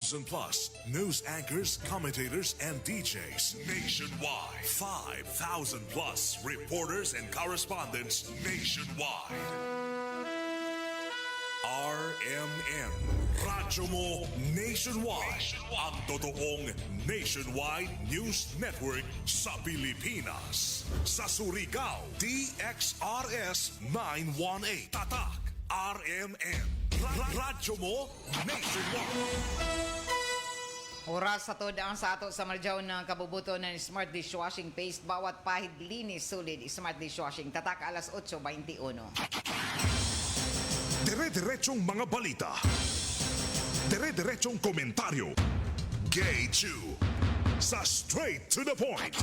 plus news anchors, commentators, and DJs nationwide. 5,000 plus reporters and correspondents nationwide. RMN, Radyo Mo Nationwide. Ang totoong nationwide news network sa Pilipinas. Sa Surigao, DXRS 918. Tatak, RMN. Radyo Mo Nationwide. Oras sa ang sa ato sa marjaw ng kabubuto ng Smart Dishwashing Paste. Bawat pahid linis sulit Smart Dishwashing. Tatak alas 8:21. Dire-diretsong mga balita. Dire-diretsong komentaryo. Gay Chu. Sa straight to the point.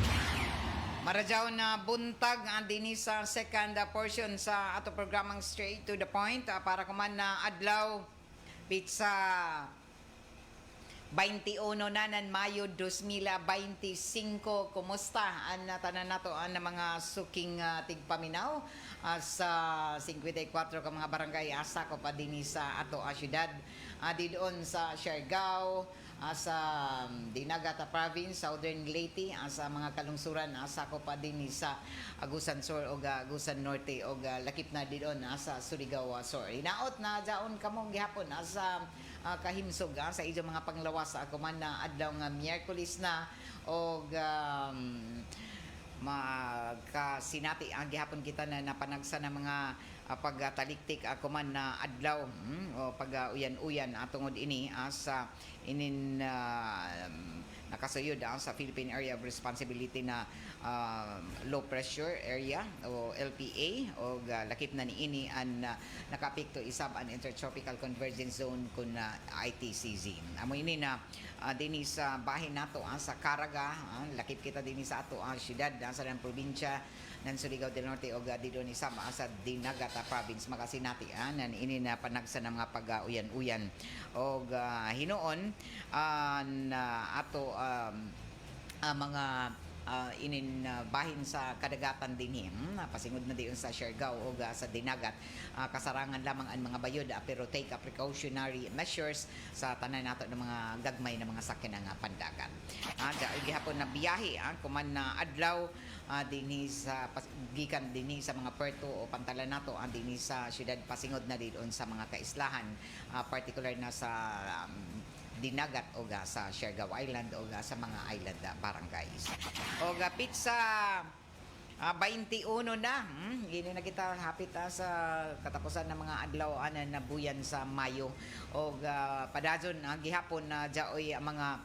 Marajaw na buntag ang dinhi sa second portion sa ato programang Straight to the Point para kuman na adlaw pizza 21 na ng Mayo 2025. Kumusta ang tanan nato ang mga suking tigpaminaw sa 54 ka mga barangay asa ko pa dinhi sa ato syudad didoon sa Siargao, sa Dinagata Province, Southern Leyte, sa mga kalungsuran asa ko pa dinhi sa Agusan Sur o Agusan Norte o lakip na didoon sa Surigao Sur. Inaot na daon kamo gihapon sa kahimsog sa inyong mga panglawas ako man na adlaw nga Miyerkules na o magkasinati ang gihapon kita na napanagsa na mga pagtaliktik ako man na adlaw o pag-uyan-uyan atungod ini sa inin nakasuyod sa Philippine Area of Responsibility na low pressure area o LPA o lakip na niini an nakapikto isab an intertropical convergence zone kun ITCZ. Amo ini na dinhi sa bahin nato sa Caraga, lakip kita dinhi sa ato ang syudad sa ng probinsya ng Surigao del Norte o dito ni Sam sa Dinagata Province makasinati nan ini na panagsa ng mga pag-uyan-uyan o hinoon na ato mga inin bahin sa kadagatan din pasingod na diyon sa Siargao o sa Dinagat kasarangan lamang ang mga bayod pero take a precautionary measures sa tanan nato ng mga gagmay na mga sakyan ng pandagat. Gihapon na biyahe kuman na adlaw dinhi sa gikan dinhi sa mga puerto o pantalan nato dinhi sa syudad pasingod na diyon sa mga kaislahan particular na sa Dinagat o sa Siargao Island o sa mga island barangays. O pizza 21 na. Gini na kita hapit sa katapusan ng mga adlaw na buyan sa Mayo. O padazon gihapon na jaoy mga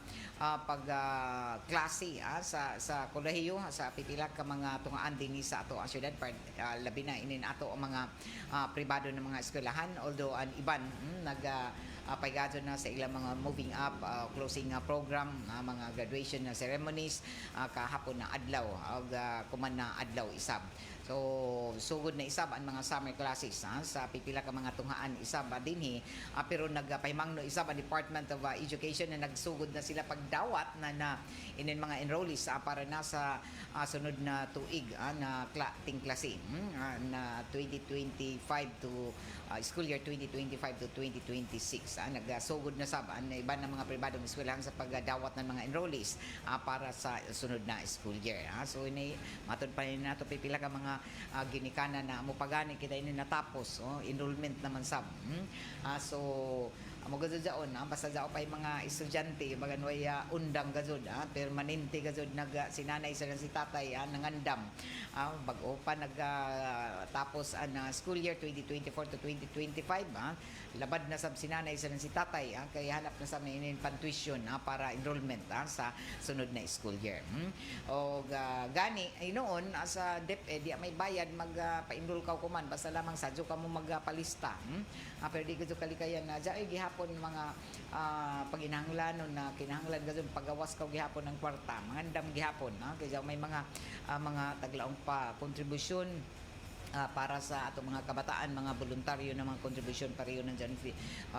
pag-klase sa kolehiyo sa pipila ka mga tungaan dinhi sa ato ang syudad labi na inin ato ang mga pribado ng mga eskwelahan although an iban paigado na sa ilang mga moving up closing program mga graduation ceremonies kahapon na adlaw kuman na adlaw isab. So sugod na isab ang mga summer classes sa pipila ka mga tunghaan isab dinhi pero nagpahimangno isab ang Department of Education na nagsugod na sila pagdawat na inin mga enrollees para na sa sunod na tuig na ting klase na 2025 to school year 2025 to 2026 nagsugod na sab ang iban ng mga pribadong eskwelahan sa pagdawat ng mga enrollees para sa sunod na school year so ini matud pa ni nato pipila ka mga ginikana na mupagani kita ini natapos enrollment naman sab so amo gazud jaon basta jao pay mga estudyante maganway undang gazud permanente gazud sinanay sa si tatay nangandam bag-o pa tapos ang school year 2024 to 2025 labad na sab sinanay sa si tatay kay hanap na sa inin pantuition para enrollment sa sunod na school year o gani noon sa DepEd may bayad magpa-enroll ka kuman basta lamang sadyo ka mo magpalista pero di gud kalikayan na jaay gihapon mga paginahanglanon na kinahanglan gud pagawas ka gihapon ng kwarta mangandam gihapon kay may mga taglaong pa kontribusyon para sa atong mga kabataan, mga voluntaryo na mga contribution pareho ng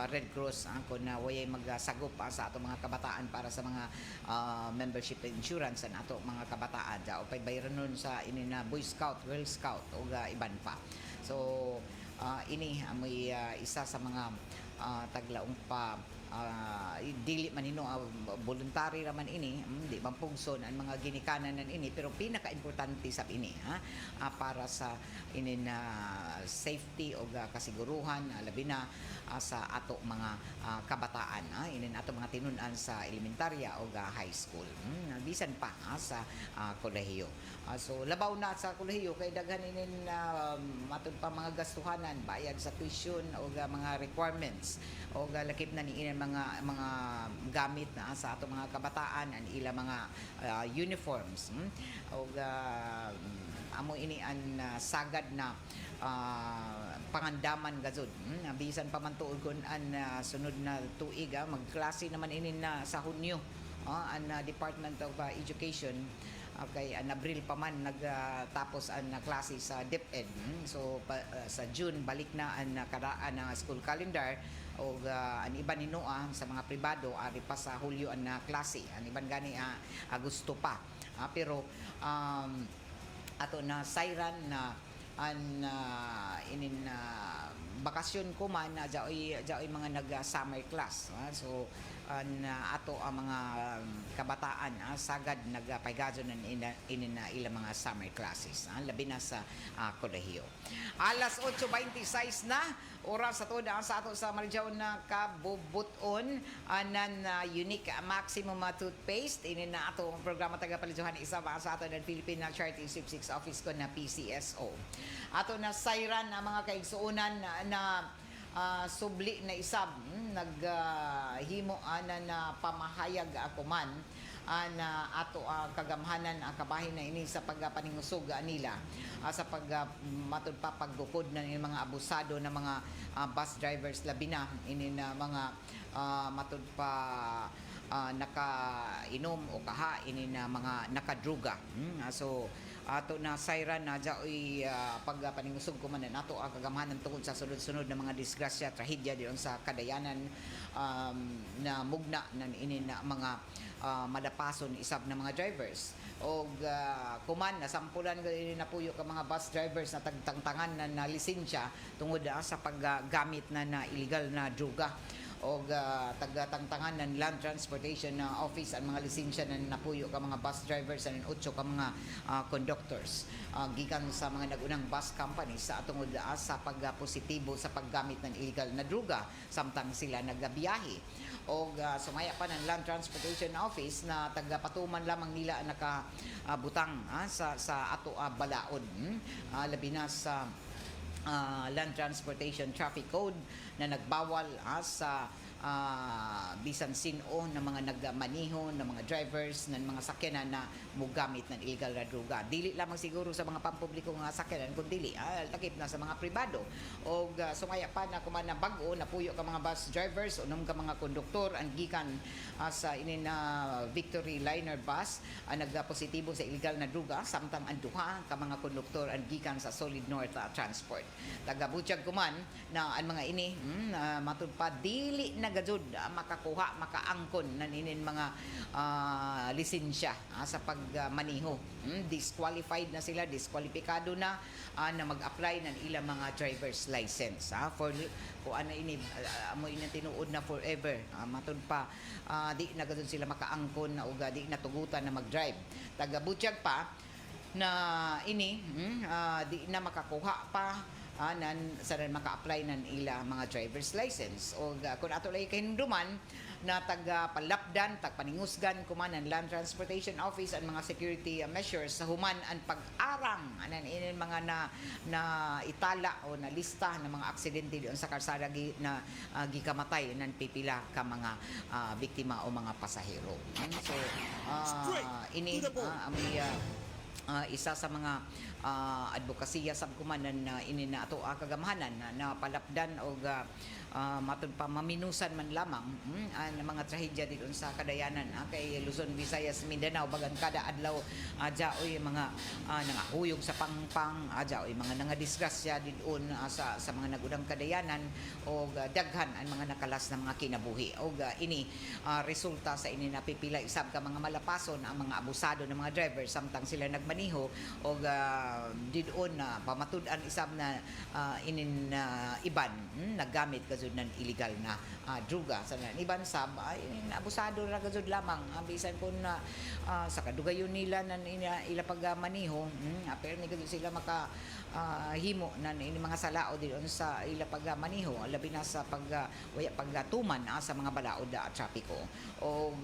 Red Cross kung wayay magsagop sa atong mga kabataan para sa mga membership insurance sa ato mga kabataan o pay bayran nun sa ini na Boy Scout, Girl Scout o iban pa. So ini amoy isa sa mga taglaong pa dili man hino voluntary raman ini, di man pugson ang mga ginikanan nan ini, pero pinaka-importante sab ini para sa inin safety o kasiguruhan labi na sa ato mga kabataan, inin ato mga tinun-an sa elementarya o high school, bisan pa sa kolehiyo. So labaw na sa kolehiyo kay daghan inin matud pa mga gastuhanan, bayad sa tuition o mga requirements o lakip na ni inin mga gamit na sa ato mga kabataan ang ila mga uniforms, o amo ini an sagad na pangandaman gazud, bisan pa man tuod kun an sunod na tuig magklase naman ini na sa Hunyo ang Department of Education. Okay, an Abril pa man nagtapos ang klase sa DepEd. So sa June balik na ang karaan na school calendar, o ang iban ninoa sa mga pribado ari pa sa Hulyo ang klase, ang iban gani Agosto pa. Pero ato na sayran na an inin bakasyon ko man jaoy mga nag summer class, so an ato ang mga kabataan sagad nagpaygadon inin ilang mga summer classes, labi na sa kolehiyo. Alas 8:26 na oras sa tuda sa ato sa Marijaw na kabubuton anan unique maximum toothpaste inin na ato ang programa taga-palijuhan isa ba sa ato ng Philippine Charity 66 office ko na PCSO. Ato na sayran ang mga kaigsuonan na subli na isab, naghimo na pamahayag ako man na ato kagamhanan kabahin na ini sa pagpaningusog nila sa matud pa paggukod na ng mga abusado na mga bus drivers labi na ini na mga matud pa nakainom o kaha ini na mga nakadruga. So ato na sayran na jaoy pagpaningusog ko man nato ang kagamhanan tungod sa sunod-sunod na mga disgrasya, trahedya diyon sa kadayanan, na mugna na ini na mga madapason isab na mga drivers o kuman nasampulan ini na puyo ka mga bus drivers na tagtangtangan na lisensya tungod sa paggamit na illegal na druga o tagatangtangan ng Land Transportation Office ang mga lisensya na napuyo ka mga bus drivers and 8 ka mga conductors gikan sa mga nagunang bus companies sa atungod sa pagpositibo sa paggamit ng illegal na druga samtang sila nagabiyahe. O sumaya pa ng Land Transportation Office na tagapatuman lamang nila nakabutang sa ato balaod, labi na sa Land Transportation Traffic Code na nagbawal sa bisan sino na mga nagmaniho na mga drivers ng mga sakyanan na mugamit ng illegal na droga. Dili lamang siguro sa mga pampublikong sakyanan kundi takip na sa mga pribado. O sumaya pa na kuman na bag-o na puyo ka mga bus drivers unom ka mga konduktor ang gikan sa inin Victory Liner bus nagpositibo sa illegal na droga samtang ang duha ka mga konduktor ang gikan sa Solid North Transport. Tagabutyag kuman na ang mga ini matud pa dili na gajud makakuha makaangkon na ninin mga lisensya sa pagmaniho. Disqualified na sila, diskwalipikado na mag-apply ng ilang mga driver's license for kung ano ini mo ini tinuod na forever, matud pa di na gajud sila makaangkon na uga di natugutan na mag-drive. Tagabutyag pa na ini di na makakuha pa sa maka-apply ng ila mga driver's license o kung ato lay kahinduman na tagpalapdan, tagpaningusgan kuman ng Land Transportation Office ang mga security measures sa human ang pag-arang anan inin mga na itala o na lista ng mga aksidente diyon sa karsada na gikamatay ng pipila ka mga biktima o mga pasahero. So ini isa sa mga advokasya sab kumanan na ini na ato kagamhanan na palapdan o matud pa maminusan man lamang ang mga trahedya dito sa kadayanan kay Luzon, Visayas, Mindanao bagan kada adlaw jaoy mga nangahuyog sa pangpang, jaoy mga nangadisgrasya didon sa mga nagunang kadayanan o daghan ang mga nakalas na mga kinabuhi o ini resulta sa ini napipila isab ka mga malapason ang mga abusado ng mga driver samtang sila nagmaniho pagmaniho og didon na pamatud-an isab na inin iban naggamit gazud ng illegal na druga sa iban sab ay abusado ra gazud lamang bisan kun sa kadugayon nila nan ila pagmaniho pero ni gazud sila maka himo na ini mga salao diyon sa ila pagmaniho labi na sa waya pagtuman sa mga balaod at trapiko og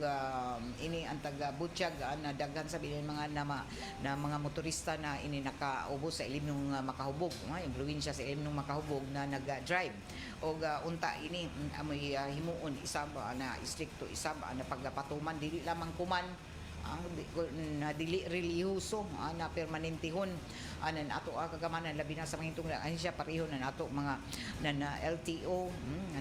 ini ang taga Butchag na daghan sabi mga na mga motorista na ini nakaubos sa ilim ng makahubog yung probinsya sa ilim ng makahubog na nag-drive og unta ini amoy himuon isab na istrikto isab na pagpatuman dili lamang kuman ang dili relihiyoso na permanentihon anan ato kagamanan labi na sa mga hintong siya pareho na ato mga na LTO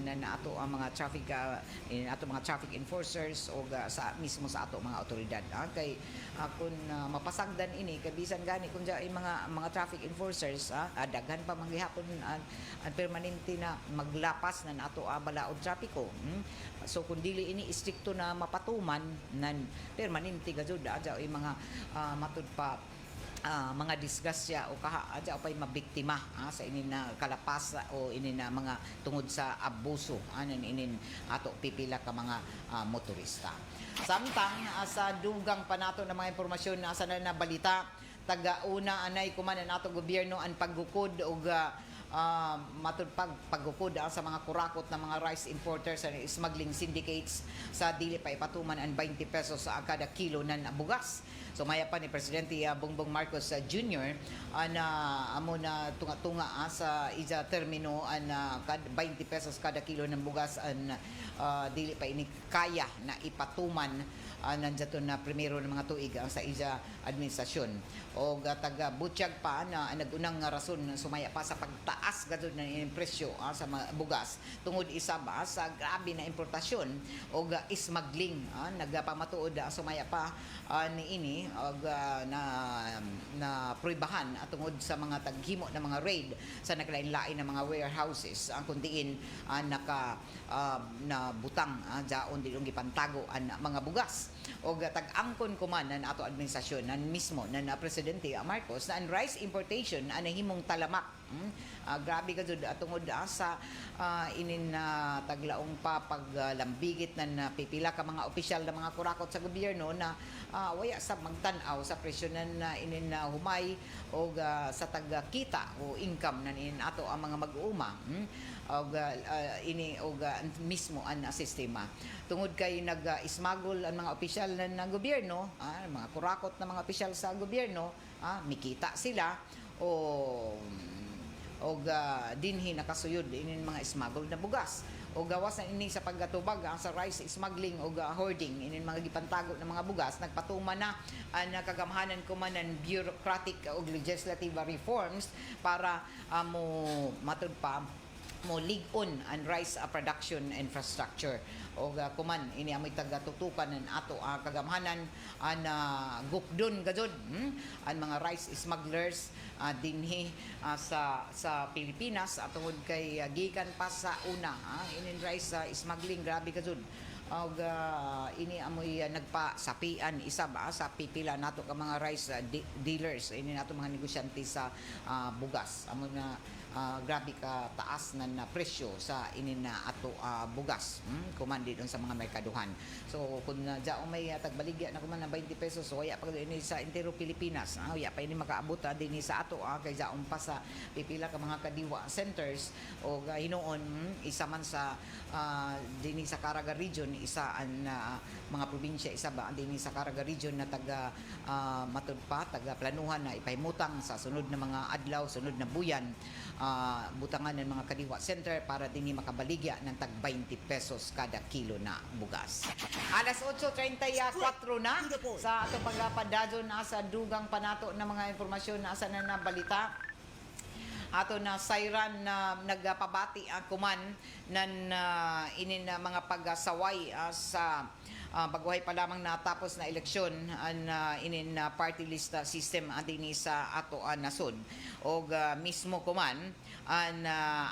na ato ang mga traffic ato mga traffic enforcers o sa mismo sa ato mga otoridad kay kung mapasagdan ini kay bisan gani kun ay mga traffic enforcers daghan pa manggihapon ang permanente na maglapas na ato balaod trapiko so kung dili ini istrikto na mapatuman nan permanente gazud adya ay mga matud pa mga disgrasya o adya pay mabiktima sa inin na kalapas o inin na mga tungod sa abuso anan inin ato pipila ka mga motorista. Samtang sa dugang pa nato na mga impormasyon na na balita taga-una anay kuman nato gobyerno ang paggukod og matud paggukod sa mga kurakot na mga rice importers and smuggling syndicates sa dili pa ipatuman ang 20 pesos sa kada kilo ng bugas. So maya pa ni Presidente Bongbong Marcos Jr. na amo na tunga-tunga sa isa termino an 20 pesos kada kilo ng bugas an dili pa ini kaya na ipatuman nandiyato na primero ng mga tuig sa isa administrasyon o taga Butchag pa na nagunang rason sumaya pa sa pagtaas gadto na presyo sa bugas tungod isa ba sa grabe na importasyon o smuggling nagpamatuod sumaya pa ni ini og na proibahan tungod sa mga taghimo ng mga raid sa naglain-lain na mga warehouses ang kundiin naka na butang jaon dilong gipantago ang mga bugas og tag-angkon kuman ng ato administrasyon nan mismo ng Presidente Marcos na ang rice importation himong talamak grabe ka jud tungod sa inin taglaong pa paglambigit na pipila ka mga opisyal na mga kurakot sa gobyerno na waya sa magtan-aw sa presyo na inin humay o sa tagkita o income na inin ato ang mga mag-uuma og ini og mismo ang sistema tungod kay nag-smuggle ang mga opisyal ng gobyerno mga kurakot na mga opisyal sa gobyerno mikita sila o dinhi nakasuyod inin mga smuggle na bugas o gawas na ini sa paggatubag sa rice smuggling o hoarding inin mga gipantago ng mga bugas nagpatuman na ang kagamhanan kuman ng bureaucratic o legislative reforms para mo matud pa mo lig-on ang rice production infrastructure o kuman ini amoy tagatutukan ng ato kagamhanan an gukdon gajud ang mga rice smugglers dinhi sa Pilipinas tungod kay gikan pa sa una inin rice smuggling grabe gajud og ini amoy nagpasapian isab sa pipila nato ka mga rice dealers ini nato mga negosyante sa bugas amo na grabe ka taas na presyo sa inin na ato bugas kumandi doon sa mga merkaduhan so kung diaong may tagbaligya na kuman na 20 pesos so waya pa ini sa entero Pilipinas waya pa ini makaabot din sa ato kay diaong pa sa pipila ka mga kadiwa centers o hinuon isa man sa dinhi sa Caraga region isa ang mga probinsya isa ba dinhi sa Caraga region na taga matud pa taga planuhan na ipahimutang sa sunod na mga adlaw sunod na buyan butangan ng mga kadiwa center para dinhi makabaligya ng tag 20 pesos kada kilo na bugas. Alas 8:34 na sa ato pagpadadyon sa dugang panato ng mga impormasyon na asa na balita ato na sayran na nagpabati kuman nan inin mga pagsaway sa baguhay pa lamang natapos na eleksyon ang inin party list system dinhi sa ato nasod og mismo kuman an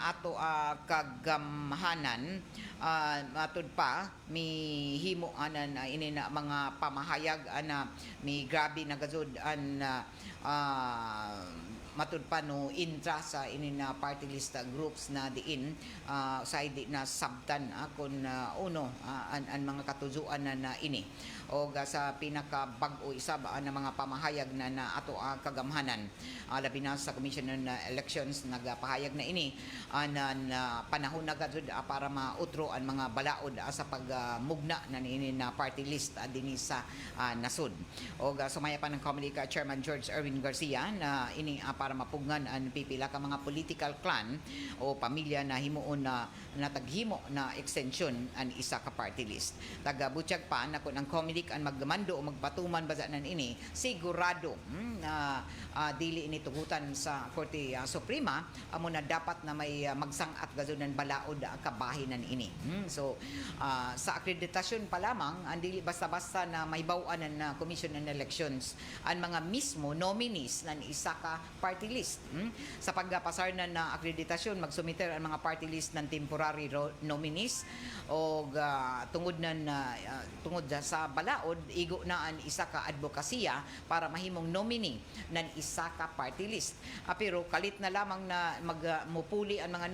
ato kagamhanan matud pa mi himo anan ini na mga pamahayag ana mi grabe na gazud an matud pa no intra sa ini na party list groups na diin sa di na sabtan kun uno an mga katuzuan na ini o sa pinaka bag-o isab na mga pamahayag na ato kagamhanan labi na sa Commission on Elections nagpahayag na ini na panahon na gazud para mautro ang mga balaod sa pagmugna na ini na party list dinhi sa nasud o sumaya pa ng Comelec Chairman George Erwin Garcia na ini para mapugnan ang pipila ka mga political clan o pamilya na himuon na nataghimo na extension ang isa ka party list. Taga-butyag pa na kung ang Comelec ang magmando o magpatuman bazanan ini sigurado na dili ini tugutan sa Korte Suprema amo na dapat na may magsangat gazunan balaod kabahinan ini. So sa akreditasyon pa lamang ang dili basta-basta na mahibaw-an na Commission on Elections ang mga mismo nominees ng isa ka party list. Sa pagpasar na akreditasyon magsumiter ang mga party list ng temporary nominees o tungod sa balaod igo na ang isa ka advokasya para mahimong nominee ng isa ka party list. Pero kalit na lamang na mupuli ang mga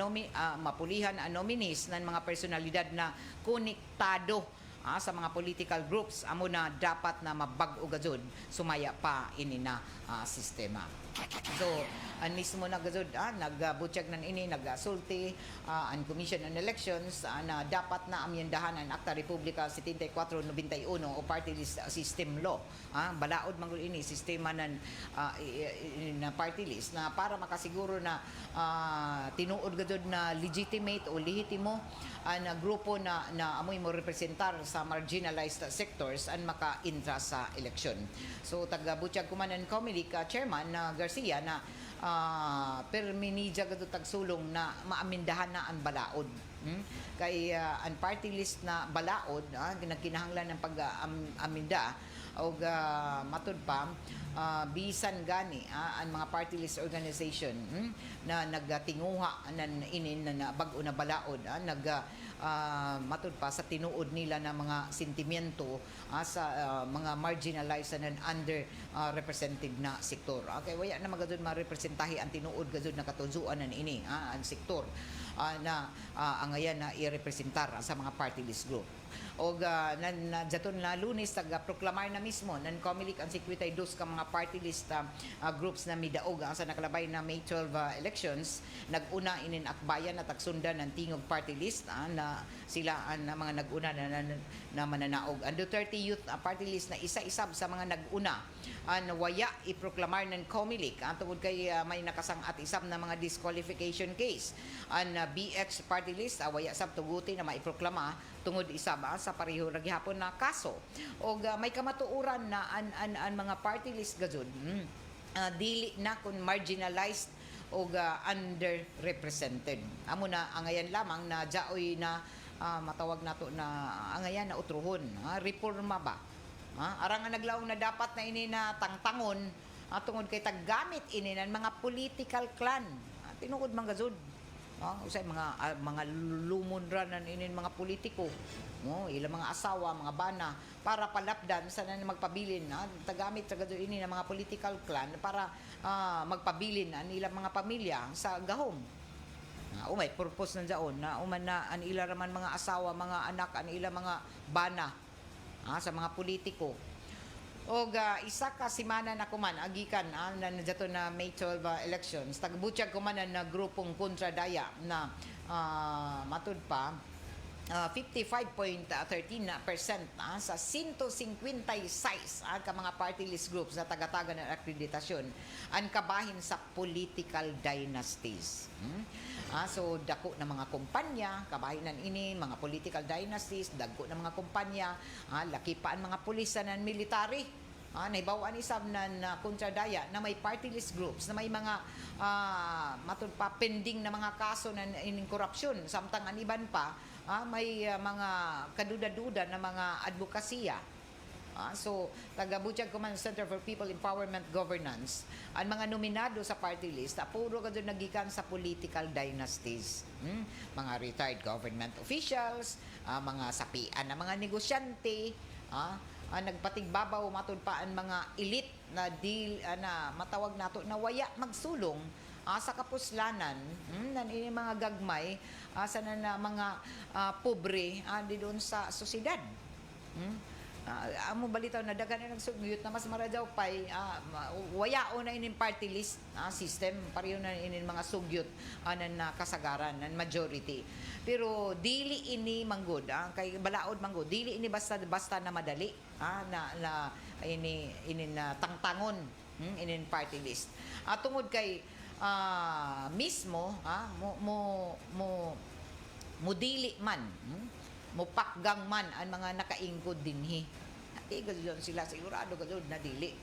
mapulihan ang nominees ng mga personalidad na konektado sa mga political groups amo na dapat na mabag-o gazud sumaya pa ini na sistema. So ang mismo na gazud nagbutyag nan ini nagasulti ang Commission on Elections na dapat na amyendahan ang Acta Republica 7491 o Party List System Law. Balaod manggul ini sistema ng na party list na para makasiguro na tinuod gazud na legitimate o lehitimo ang grupo na amoy mo representar sa marginalized sectors ang maka-intra sa eleksyon. So taga-butyag kumanan Comelec Chairman na Garcia na perminidya gado tagsulong na maamindahan na ang balaod. Kay ang party list na balaod ginagkinahanglan ng pag-aminda o matud pa bisan gani ang mga party list organization na nagtinguha nan inin na bag-o na balaod matud pa sa tinuod nila na mga sentimiento sa mga marginalized and underrepresented na sektor. Okay, waya na magadud ma-representahi ang tinuod gadud na katuzuan nan ini ang sektor na angayan na i-representar sa mga party list group. O jaton na Lunes proklamaar na mismo ng Comelec ang 52 ka mga party list groups na midaog sa nakalabay na May 12 elections naguna inin akbayan at tagsundan ng tingog party list na sila ang mga naguna na mananaog. Ang Duterte Youth Party List na isa-isab sa mga naguna waya iproklamar ng Comelec tungod kay may nakasang-at isab na mga disqualification case. Ang BX Party List waya sab tuguti na maiproklama tungod isab sa pareho ra gihapon na kaso. O may kamatuoran na ang mga party list gazud dili na kun marginalized o underrepresented. Amo na angayan lamang na jaoy na matawag nato na angayan na utruhon. Reforma ba? Arang nga naglaong na dapat na ini na tangtangon tungod kay taggamit ini ng mga political clan. Tinuod man gazud. Usay mga lumunranan inin mga politiko. Ilang mga asawa, mga bana para palapdan sa na magpabilin tagamit sa gazud ini ng mga political clan para magpabilin ang ilang mga pamilya sa gahom. Umay purpose nandiyon na uman na ang ila raman mga asawa, mga anak, ang ilang mga bana sa mga politiko. O isa ka simana na kuman agikan na nadyato na May 12 elections tagbutyag kuman na grupong kontradaya na matud pa 55.13% sa 156 ka mga party list groups na tagatagan ng akreditasyon ang kabahin sa political dynasties. So dako na mga kumpanya kabahinan ini mga political dynasties, dagko na mga kumpanya, laki pa ang mga pulis ng military. Naibawaan isab na kontradaya na may party list groups na may mga matud pa pending na mga kaso ng korupsyon samtang ang iban pa may mga kaduda-duda na mga advokasya So, taga-Butchag Command Center for People Empowerment Governance, ang mga nominado sa party list, puro ka doon nagikan sa political dynasties. Mga retired government officials, mga sapian na mga negosyante, nagpatigbabaw matud pa ang mga elite na deal na matawag nato na waya magsulong sa kapuslanan, nan ini mga gagmay sa na mga pobre di doon sa sosyedad. Amo balitaw na daghan na nagsugyot na mas maradyaw pay wayao na inin party list system pareho na inin mga sugyot na kasagaran nan majority, pero dili ini manggod kay balaod manggod, dili ini basta na madali na ini na tangtangon inin party list tungod kay mismo mo dili man mo pakgang man ang mga nakaingkod dinhi. Igod yun sila sigurado gud na dili.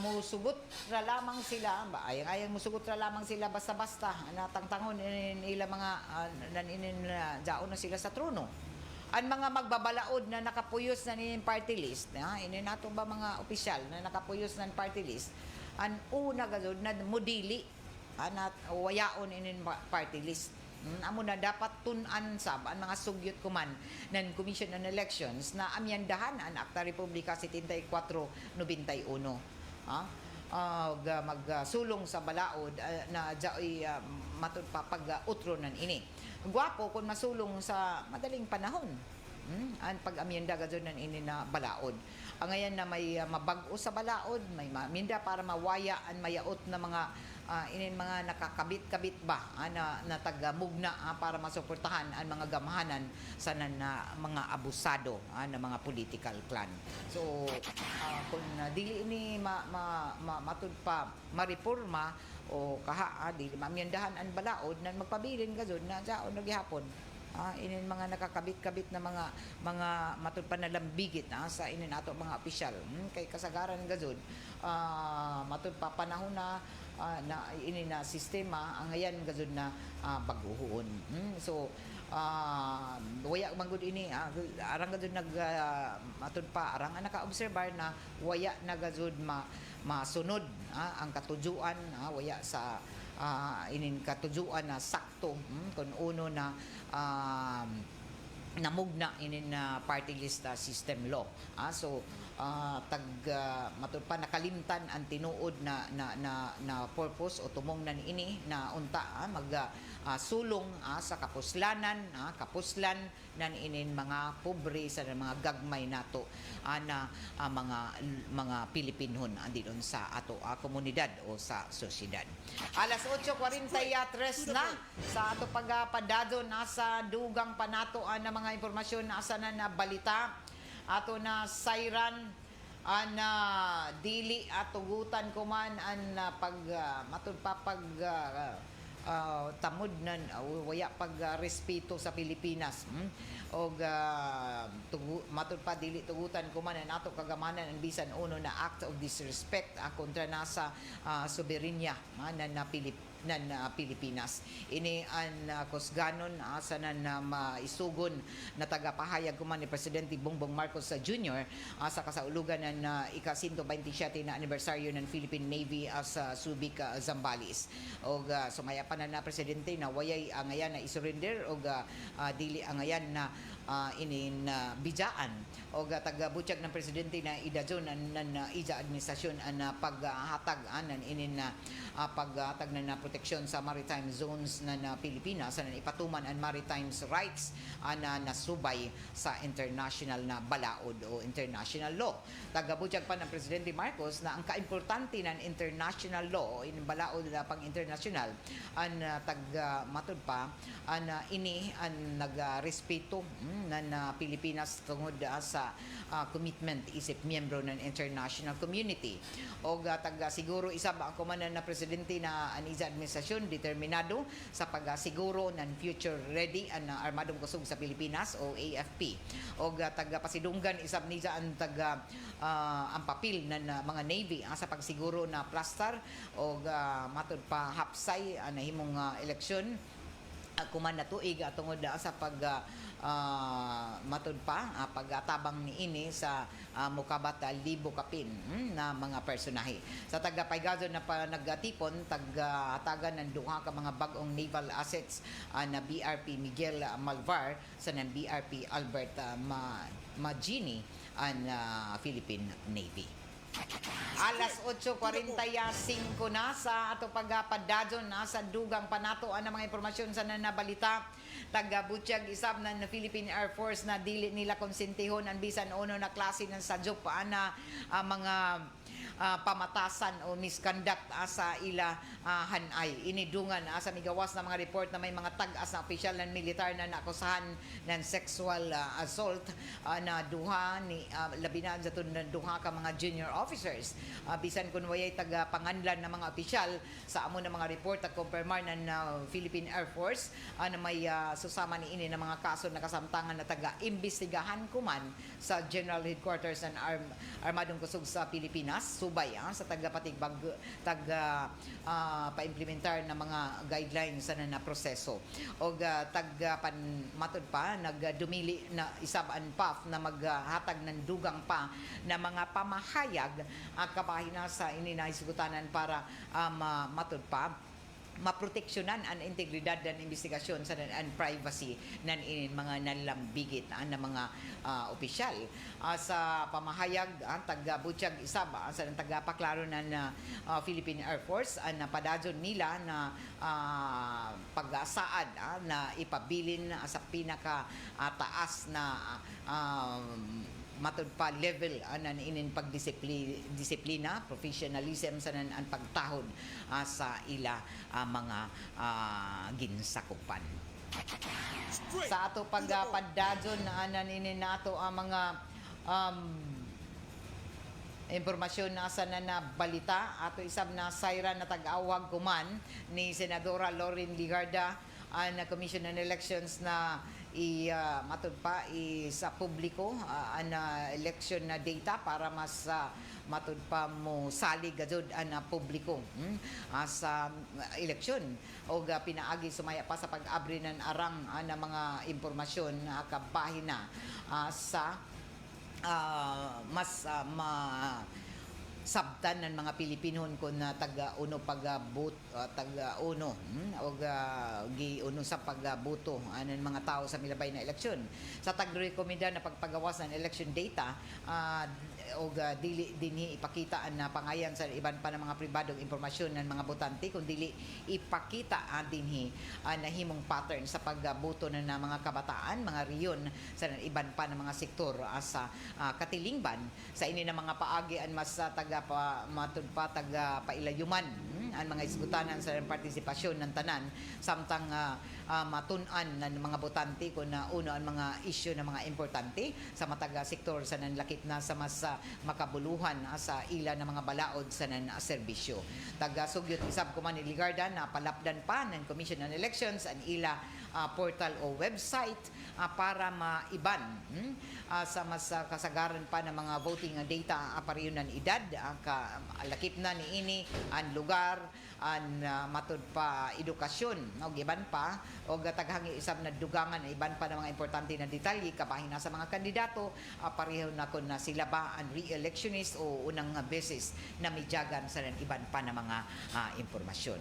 Mo sugot ra lamang sila ayang mo sugot ra lamang sila basta-basta natangtangon ila mga naninin daon na sila sa trono. Ang mga magbabalaod na nakapuyos na nin party list, ini nato ba mga opisyal na nakapuyos ng party list, ang una gud na modili na wayaon inin party list. Amo na dapat tun-an sab ang mga sugyot kuman ng Commission on Elections na amyandahan ang Akta Republika 7491 magsulong sa balaod na jaoy matud pa pag-utronan ini. Gwapo kung masulong sa madaling panahon. Ang pag-amyenda gazon nan ini na balaod. Ang ngayon na may mabag-o sa balaod, may minda para mawaya ang mayaot na mga inin mga nakakabit-kabit ba na taga-mugna para masuportahan ang mga gamahanan sa mga abusado na mga political clan. So kung dili ini matud pa mariporma o kaha dili mamyandahan ang balaod nan magpabilin gazon na jaon nagyapon inin mga nakakabit-kabit na mga matud pa na lambigit sa inin ato mga opisyal kay kasagaran gazon matud pa panahon na ini na sistema ang ngayon gazon na baguhon. So waya manggod ini arang gazon nag matud pa arang naka-obserbar na waya na gazon masunod ang katujuan waya sa inin katujuan na sakto kung uno na namugna inin party list system law. So matud pa nakalimtan ang tinuod na purpose o tumongnan ini na unta sulong sa kapuslanan kapuslan nan inin mga pobre sa mga gagmay nato na mga Pilipinhon andon sa ato komunidad o sa sosyedad. Alas 8:43 na sa ato pagpadadon sa dugang panato na mga impormasyon asa na balita ato na sayran na dili atugutan ko man an matud pa tamod nan waya respeto sa Pilipinas og matud pa dili tugutan ko man an ato kagamanan ang bisan uno na act of disrespect kontra nasa soberenya nan Pilipinas. Ini ang kusganon asa na maisugon na tagapahayag kuman ni Presidente Bongbong Marcos Jr. Sa kasaulugan ng ika-127 na anibersaryo ng Philippine Navy sa Subic, Zambales. Og sumaya pa na Presidente na wayay angayan na isurrender og dili angayan na inin bijaan og taga-Butchag ng Presidente na idadyon ng ija administrasyon ang paghatag nan inin paghatag na proteksyon sa maritime zones na Pilipinas na ipatuman ang maritime rights na nasubay sa international na balaod o international law. Taga-Butchag pa ng Presidente Marcos na ang kaimportante ng international law o balaod na pang-international ang matud pa ini ang nagrespeto na Pilipinas tungod sa commitment isip miyembro ng international community. O taga-siguro isab ang kumanan na Presidente na anisa administrasyon determinado sa pagsiguro ng future ready ang armadong kusog sa Pilipinas o AFP. O taga-pasidunggan isab nisa ang ang papel ng mga Navy sa pagsiguro na plastar o matud pa hapsay na himong eleksyon kuman na tuig tungod sa pag matud pa pag-atabang ni ini sa mukabat libo kapin na mga personahe. Sa taga-Paygazon na nagtipon taga-hatagan ng duha ka mga bag-ong naval assets na BRP Miguel Malvar sa ng BRP Albert Magini ang Philippine Navy. Alas 8:45 na sa ato pagpadadyon na sa dugang panato ang mga impormasyon sa nanabalita. Taga-Butiyag isab na Philippine Air Force na dili nila konsentihon ang bisan uno na klase ng sadyok na mga pamatasan o misconduct sa ila hanay. Inidungan sa migawas na mga report na may mga tag-as na opisyal ng militar na nakusahan ng sexual assault na duha ni labi na sa duha ka mga junior officers. Bisan kun wayay taga-panganlan ng mga opisyal sa amo ng mga report at kumpirmar ng Philippine Air Force na may susama ni ini ng mga kaso na kasamtangan na taga-imbestigahan kuman sa General Headquarters ng Armadong Kusog sa Pilipinas, subay sa taga-patigbag pa-implementar na mga guidelines na proseso. O matud pa nagdumili na isab an PAF na maghatag ng dugang pa na mga pamahayag kabahina sa ininahisgutanan para matud pa maproteksyonan ang integridad ng investigasyon sa and privacy ng mga nalambigit na mga opisyal. Sa pamahayag taga-Butiyag isab sa taga-paklaro ng Philippine Air Force na padadyon nila na pag-asaad na ipabilin sa pinaka taas na matud pa level anan inin pagdisiplina, professionalism sa ang pagtahod sa ila mga ginsakupan. Sa ato pagpadadyon anan inin nato ang mga impormasyon na sa balita ato isab na sayra na tag-awag kuman ni Senadora Loren Ligarda ang Commission on Elections na matud pa sa publiko ang election na data para mas matud pa mo salig gajud ang publiko sa eleksyon o pinaagi sumaya pa sa pag-abri ng arang na mga impormasyon kabahin na sa mas sabtan ng mga Pilipinon kung taga-uno taga-uno o gi-uno sa pagbuto ng mga tao sa milabay na eleksyon. Sa tagrekomenda na pagpagawas ng election data o dili dinhi ipakita ang pangayan sa iban pa ng mga pribadong impormasyon ng mga botante kung dili ipakita dinhi nahimong pattern sa pagboto ng mga kabataan, mga riyon sa iban pa ng mga sektor sa katilingban sa ini na mga paagi ang mas matud pa taga pailayuman ang mga isgutanan sa partisipasyon ng tanan samtang matun-an ng mga botante kung uno ang mga issue na mga importante sa mataga sektor sa nanlakip na sa mas makabuluhan sa ila ng mga balaod sa nan serbisyo. Taga-sugyot isab kuman ni Ligarda na palapdan pa ng Commission on Elections ang ila portal o website para maiban sa mas kasagaran pa ng mga voting data apariyon ng edad lakip na ni ini ang lugar ang matud pa edukasyon o giban pa o taghangi isab na dugangan iban pa ng mga importante na detalye kabahin na sa mga kandidato pareho na kun na sila ba ang re-electionist o unang beses na midyagan sa iban pa ng mga impormasyon.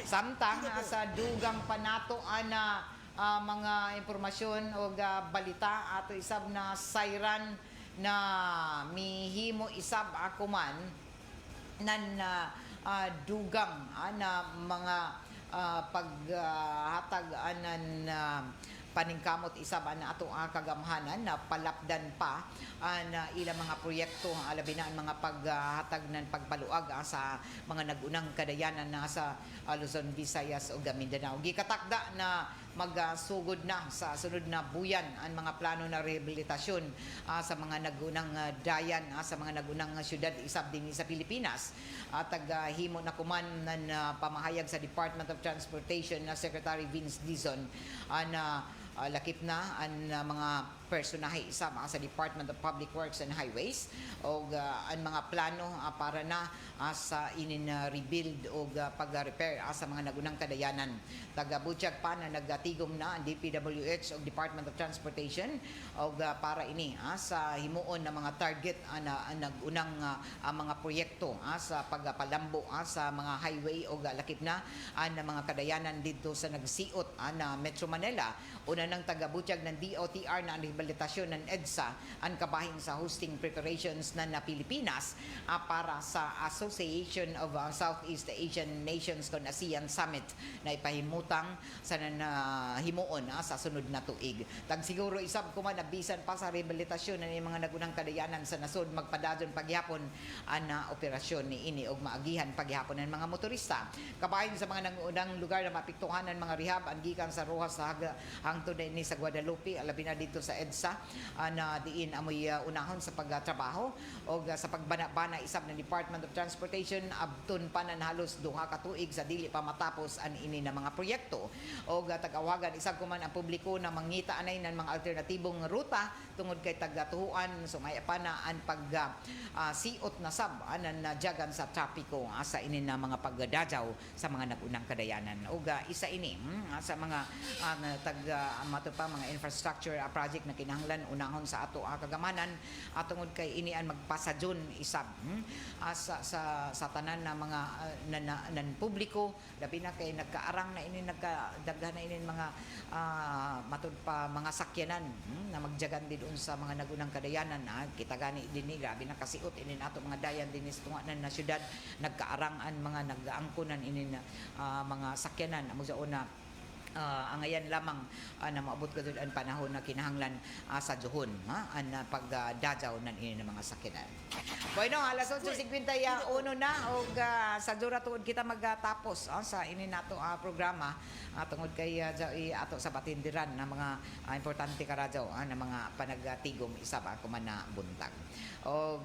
Samtang sa dugang panato na mga impormasyon o balita ato isab na sayran na mihimo isab akuman nan dugang na mga paghatag anan paningkamot isab na ato kagamhanan na palapdan pa na ilang mga proyekto alabi na ang mga paghatag ng pagpaluag sa mga nagunang kadayanan na sa Luzon, Visayas o Mindanao. Gikatakda na magsugod na sa sunod na buyan ang mga plano na rehabilitasyon sa mga nagunang dayan sa mga nagunang syudad isab din sa Pilipinas. Taghimo na kuman ng pamahayag sa Department of Transportation na Secretary Vince Dizon na lakip na ang mga personahe sa mga sa Department of Public Works and Highways o ang mga plano para na sa inin rebuild o pag-repair sa mga nagunang kadayanan. Taga-butyag pa na nagatigom na ang DPWH o Department of Transportation o para ini sa himuon ng mga target na nagunang mga proyekto sa pagpalambo sa mga highway o lakip na ang mga kadayanan dito sa nagsiot na Metro Manila. Una ng taga-butyag ng DOTR na ang rehabilitasyon ng EDSA ang kabahin sa hosting preparations na Pilipinas para sa Association of Southeast Asian Nations kon ASEAN Summit na ipahimutang sa himuon sa sunod na tuig. Tag siguro isab ko man nabisan pa sa rehabilitasyon ng mga nagunang kadayanan sa nasod magpadadon pagyapon ang operasyon ni ini og maagihan pagyapon ng mga motorista. Kabahin sa mga nangunang lugar na mapiktuhan ng mga rehab ang gikan sa Rojas hangtod ni sa Guadalupe alabi na dito sa EDSA na diin amoy unahon sa pagtrabaho o sa pagbana-bana isab ng Department of Transportation abton pa nan halos duha ka tuig sa dili pa matapos an ini na mga proyekto o tagawagan isab kuman ang publiko na mangita anay ng mga alternatibong ruta tungod kay tagatuhuan sumaya pa na ang pag siot na sab anan na jagan sa trapiko sa ini na mga pagdadaw sa mga nagunang kadayanan o isa ini sa mga mato pa mga infrastructure project na kinahanglan unahon sa ato kagamanan tungod kay ini ang magpasadyon isab sa tanan na mga nan publiko labi na kay nagkaarang na ini nagkadaghan na ini mga matud pa mga sakyanan na magjagan din sa mga nagunang kadayanan kita gani dinhi grabe na kasiot ini nato mga dayan dinhi sa tunganan na syudad nagkaarang ang mga nagaangkunan ini na mga sakyanan amo sa una ang ayan lamang na maabot ko doon ang panahon na kinahanglan sa Johon ang pagdadaw ng ini ng mga sakyanan. Bueno, alas 8:51 na o sa dura tuod kita magtapos sa ini nato programa tungod kay ato sa patindiran na mga importante karadyo na mga panagtigom isa ba ako man na buntag. O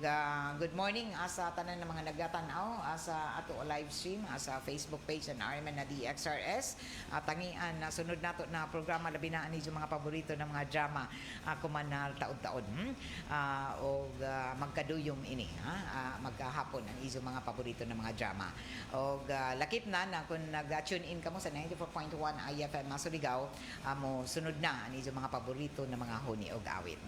good morning sa tanan ng mga nagatan-aw sa ato live stream sa Facebook page ng RMN na DXRS tangian na sunod nato na programa labi na ani mga paborito ng mga drama ako man na taod-taod o magkaduyom ini magkahapon ang iso mga paborito ng mga drama o lakip na kung nag-tune in kamo sa 94.1 IFM Surigao mo sunod na ang iso mga paborito ng mga huni o awit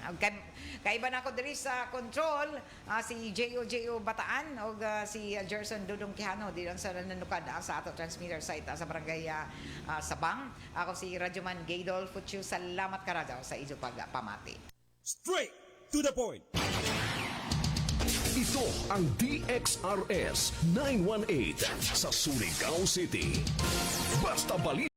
kaiba na ako diri sa control si J.O. Bataan o si Gerson Dudong Quijano di lang sa nanukad sa ato transmitter site sa barangay Sabang. Ako si Radyoman Gaydol Futsu. Salamat karajaw sa iso pagpamati. Straight to the point. Ito ang DXRS 918 sa Surigao City. Basta balik.